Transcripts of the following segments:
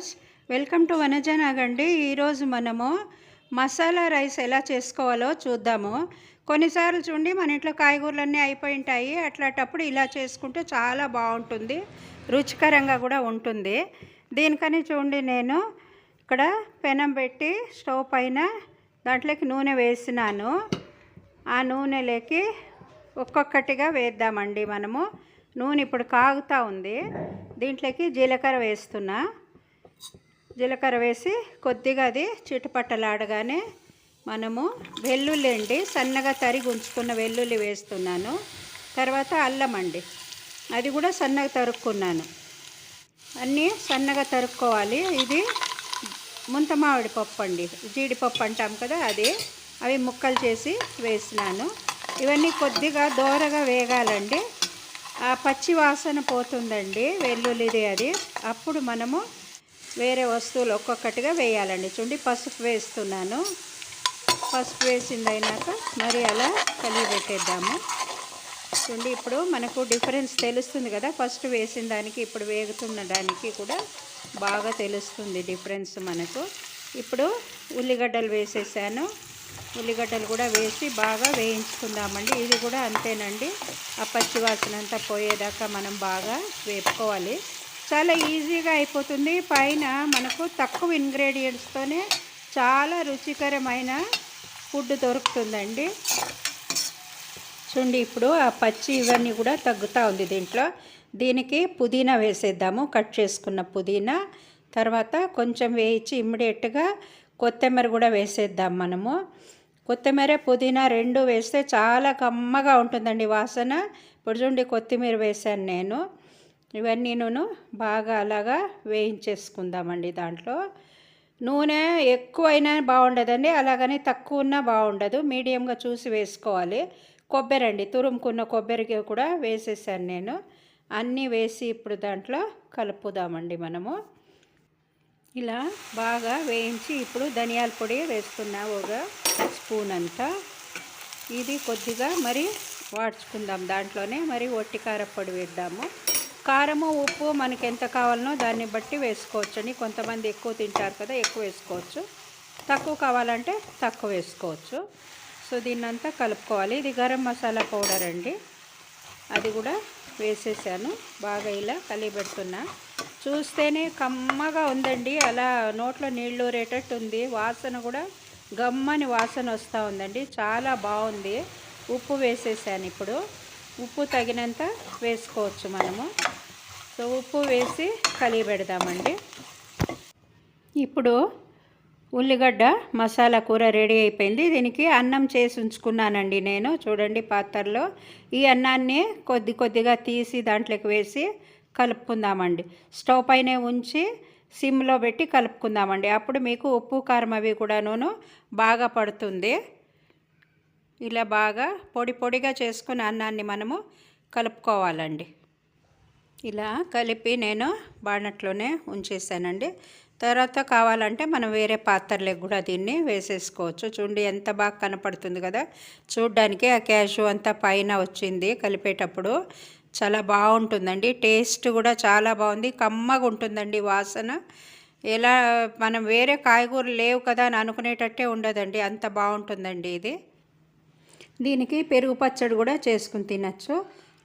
Viewers, welcome to వనజనాగండి. ఈరోజు మనము masala rice ఎలా చేసుకోవాలో చూద్దాము. కొన్నిసార్లు చూడండి మన ఇంట్లో కాయగూరలన్నీ అయిపోయి ఉంటాయి. అట్లాంటప్పుడు ఇలా చేసుకుంటే చాలా బాగుంటుంది, రుచికరంగా కూడా ఉంటుంది. దీనికని చూడండి, నేను ఇక్కడ పెనం పెట్టి స్టవ్ పైన దాంట్లోకి నూనె వేసినాను. ఆ నూనెలోకి ఒక్కొక్కటిగా వేద్దామండి మనము. నూనె ఇప్పుడు కాగుతూ ఉంది. దీంట్లోకి జీలకర్ర వేస్తున్నా. జీలకర్ర వేసి కొద్దిగా అది చిటపట్టలాడగానే మనము వెల్లుల్లి అండి, సన్నగా తరిగి ఉంచుకున్న వెల్లుల్లి వేస్తున్నాను. తర్వాత అల్లం అండి, అది కూడా సన్నగా తరుక్కున్నాను. అన్నీ సన్నగా తరుక్కోవాలి. ఇది ముంత మామిడి పప్పు అండి, జీడిపప్పు అంటాం కదా, అది అవి ముక్కలు చేసి వేసినాను. ఇవన్నీ కొద్దిగా దోరగా వేగాలండి. ఆ పచ్చి వాసన పోతుందండి వెల్లుల్లిది. అది అప్పుడు మనము వేరే వస్తువులు ఒక్కొక్కటిగా వేయాలండి. చూడండి, పసుపు వేస్తున్నాను. పసుపు వేసింది అయినాక మరి అలా కలిగి పెట్టేద్దాము. చూడండి, ఇప్పుడు మనకు డిఫరెన్స్ తెలుస్తుంది కదా, ఫస్ట్ వేసిన దానికి ఇప్పుడు వేగుతున్న దానికి కూడా బాగా తెలుస్తుంది డిఫరెన్స్ మనకు. ఇప్పుడు ఉల్లిగడ్డలు వేసేసాను. ఉల్లిగడ్డలు కూడా వేసి బాగా వేయించుకుందామండి. ఇది కూడా అంతేనండి, ఆ పచ్చి వాసన అంతా పోయేదాకా మనం బాగా వేపుకోవాలి. చాలా ఈజీగా అయిపోతుంది. పైన మనకు తక్కువ ఇంగ్రీడియంట్స్తోనే చాలా రుచికరమైన ఫుడ్ దొరుకుతుందండి. చూడండి, ఇప్పుడు ఆ పచ్చి ఇవన్నీ కూడా తగ్గుతూ ఉంది. దీనికి పుదీనా వేసేద్దాము, కట్ చేసుకున్న పుదీనా. తర్వాత కొంచెం వేయించి ఇమ్మీడియట్గా కొత్తిమీర కూడా వేసేద్దాం మనము. కొత్తిమీర పుదీనా రెండు వేస్తే చాలా కమ్మగా ఉంటుందండి వాసన. ఇప్పుడు చూడండి, కొత్తిమీర వేసాను నేను. ఇవన్నీ బాగా అలాగా వేయించేసుకుందామండి. దాంట్లో నూనె ఎక్కువైనా బాగుండదండి, అలాగని తక్కువ ఉన్నా బాగుండదు, మీడియంగా చూసి వేసుకోవాలి. కొబ్బరి అండి, తురుముకున్న కొబ్బరికి కూడా వేసేసాను నేను. అన్నీ వేసి ఇప్పుడు దాంట్లో కలుపుదామండి మనము. ఇలా బాగా వేయించి ఇప్పుడు ధనియాల పొడి వేస్తున్నా, ఒక స్పూన్ అంతా. ఇది కొద్దిగా మరి వాడ్చుకుందాం దాంట్లోనే. మరి ఒట్టి కారపొడి వేద్దాము. కారము ఉప్పు మనకి ఎంత కావాలనో దాన్ని బట్టి వేసుకోవచ్చండి. కొంతమంది ఎక్కువ తింటారు కదా, ఎక్కువ వేసుకోవచ్చు. తక్కువ కావాలంటే తక్కువ వేసుకోవచ్చు. సో దీన్నంతా కలుపుకోవాలి. ఇది గరం మసాలా పౌడర్ అండి, అది కూడా వేసేసాను. బాగా ఇలా కలిపెడుతున్నా. చూస్తేనే కమ్మగా ఉందండి, అలా నోట్లో నీళ్ళు ఊరేటట్టు ఉంది. వాసన కూడా గమ్మని వాసన వస్తూ ఉందండి, చాలా బాగుంది. ఉప్పు వేసేసాను. ఇప్పుడు ఉప్పు తగినంత వేసుకోవచ్చు మనము. సో ఉప్పు వేసి కలిపెడదామండి. ఇప్పుడు ఉల్లిగడ్డ మసాలా కూర రెడీ అయిపోయింది. దీనికి అన్నం చేసి ఉంచుకున్నానండి నేను. చూడండి, పాత్రలో ఈ అన్నాన్ని కొద్దిగా తీసి దాంట్లోకి వేసి కలుపుకుందామండి. స్టవ్ పైనే ఉంచి సిమ్లో పెట్టి కలుపుకుందామండి. అప్పుడు మీకు ఉప్పు కారం అవి కూడాను బాగా పడుతుంది. ఇలా బాగా పొడిగా చేసుకుని అన్నాన్ని మనము కలుపుకోవాలండి. ఇలా కలిపి నేను బాణట్లోనే ఉంచేసానండి. తర్వాత కావాలంటే మనం వేరే పాత్రలకు కూడా దీన్ని వేసేసుకోవచ్చు. చూడండి, ఎంత బాగా కనపడుతుంది కదా చూడ్డానికి. ఆ క్యాషు అంతా పైన వచ్చింది కలిపేటప్పుడు. చాలా బాగుంటుందండి, టేస్ట్ కూడా చాలా బాగుంది, కమ్మగా ఉంటుందండి వాసన. ఎలా మనం వేరే కాయగూరలు లేవు కదా అని అనుకునేటట్టే ఉండదండి, అంత బాగుంటుందండి ఇది. దీనికి పెరుగు పచ్చడి కూడా చేసుకుని తినచ్చు,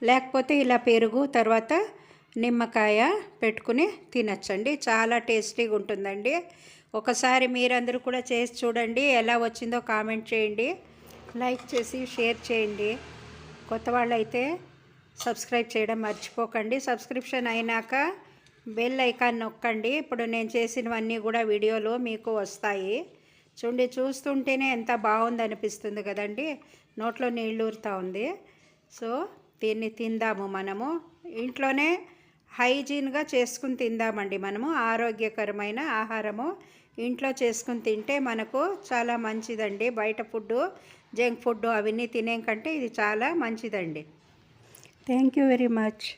లేకపోతే ఇలా పెరుగు తర్వాత నిమ్మకాయ పెట్టుకుని తినచ్చండి. చాలా టేస్టీగా ఉంటుందండి. ఒకసారి మీరందరూ కూడా చేసి చూడండి, ఎలా వచ్చిందో కామెంట్ చేయండి, లైక్ చేసి షేర్ చేయండి. కొత్త వాళ్ళైతే సబ్స్క్రైబ్ చేయడం మర్చిపోకండి. సబ్స్క్రిప్షన్ అయినాక బెల్ ఐకాన్ నొక్కండి. ఇప్పుడు నేను చేసినవన్నీ కూడా వీడియోలో మీకు వస్తాయి. చూడండి, చూస్తుంటేనే ఎంత బాగుంది అనిపిస్తుంది కదండి, నోట్లో నీళ్ళు ఊరుతూ ఉంది. సో దీన్ని తిందాము మనము. ఇంట్లోనే హైజీన్గా చేసుకుని తిందామండి మనము. ఆరోగ్యకరమైన ఆహారము ఇంట్లో చేసుకుని తింటే మనకు చాలా మంచిదండి. బయట ఫుడ్డు, జంక్ ఫుడ్డు అవన్నీ తినే కంటే ఇది చాలా మంచిదండి. Thank you very much.